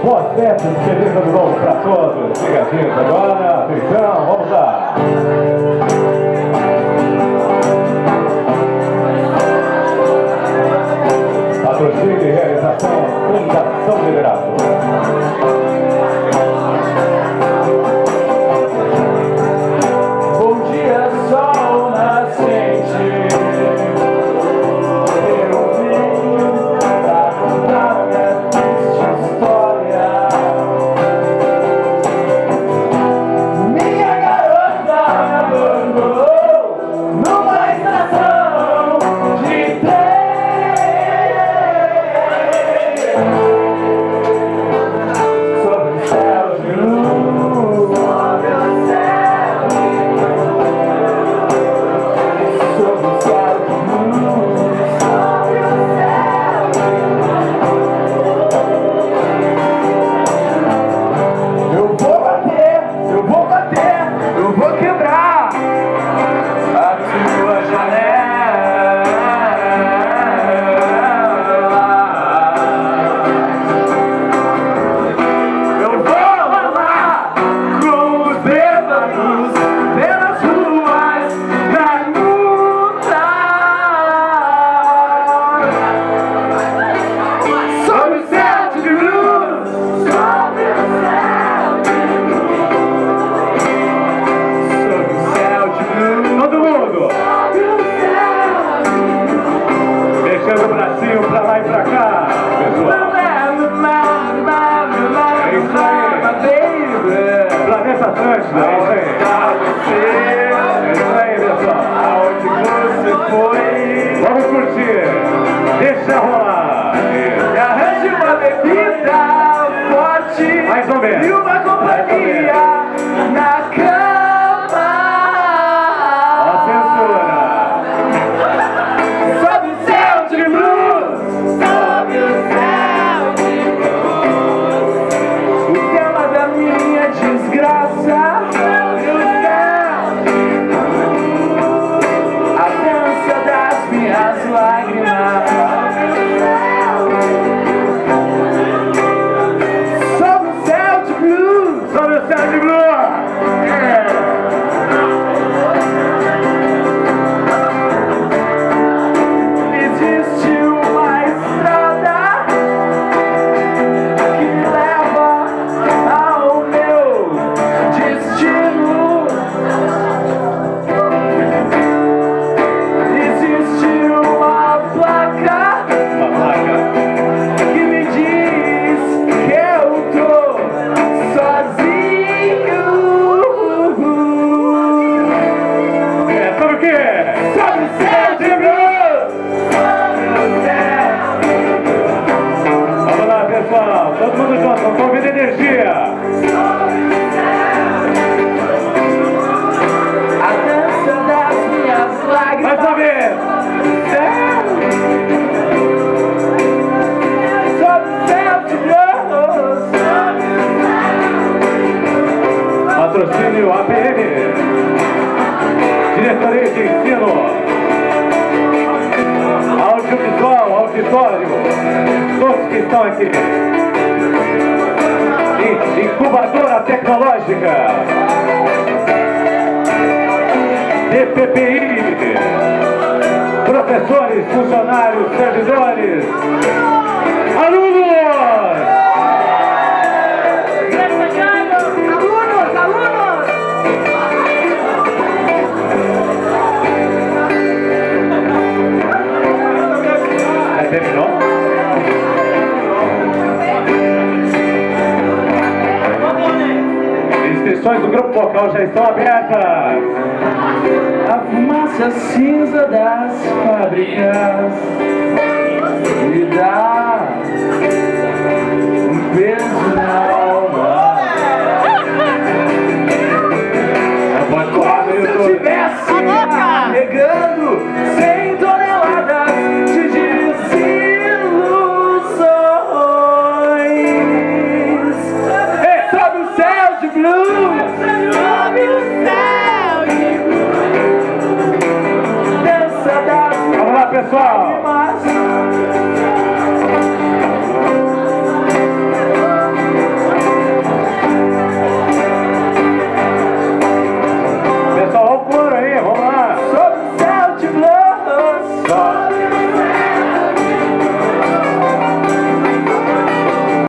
Boas festas, feliz ano novo para todos. Ligadinhos agora, atenção, vamos lá. Patrocínio e realização, Fundação Liberato. Bom dia, sol nascente. Eu vim pra contar minha triste história. Minha garota me abandonou numa estação de trem. Sob o céu de luz, sob o céu de luz, sob o céu de luz, sob o céu de luz. Eu vou bater, eu vou bater, eu vou quebrar a tua janela. Eu vou rolar com os bêbados pelas ruas da luta. Sob o céu de luz, sob o céu de luz, sob o céu de luz. Todo mundo! Sob o céu de luz. Deixando o bracinho pra lá e pra cá, pessoal. É isso aí. Planeta Atlântida, é isso aí. É isso aí, pessoal. Aonde você foi? Vamos curtir. Deixa rolar. Me arranje uma bebida forte Mais ou menos. e uma companhia na cama. Ó, censura. Sob o céu de luz, sob o céu de luz, o tema da minha desgraça. Sob o céu de luz, a dança das minhas lágrimas. Sob o céu de luz, Sobe o céu de lua. existe uma estrada que me leva ao meu destino. Existe uma placa Uma placa. que me diz que eu tô sozinho. É, sabe o quê? Sob o céu de luz, sob o céu de luz, Vamos lá, pessoal. Todo mundo junto, vamos convidar energia. sob o céu de luz, a dança das minhas lágrimas. Mais uma vez. Sob o céu de luz, Patrocínio APM. Diretoria de Ensino. Audiovisual, auditório. Todos que estão aqui. Incubadora Tecnológica. DPPI. Professores, funcionários, servidores. Alunos! Já terminou? Inscrições do grupo vocal já estão abertas. a fumaça cinza das fábricas me dá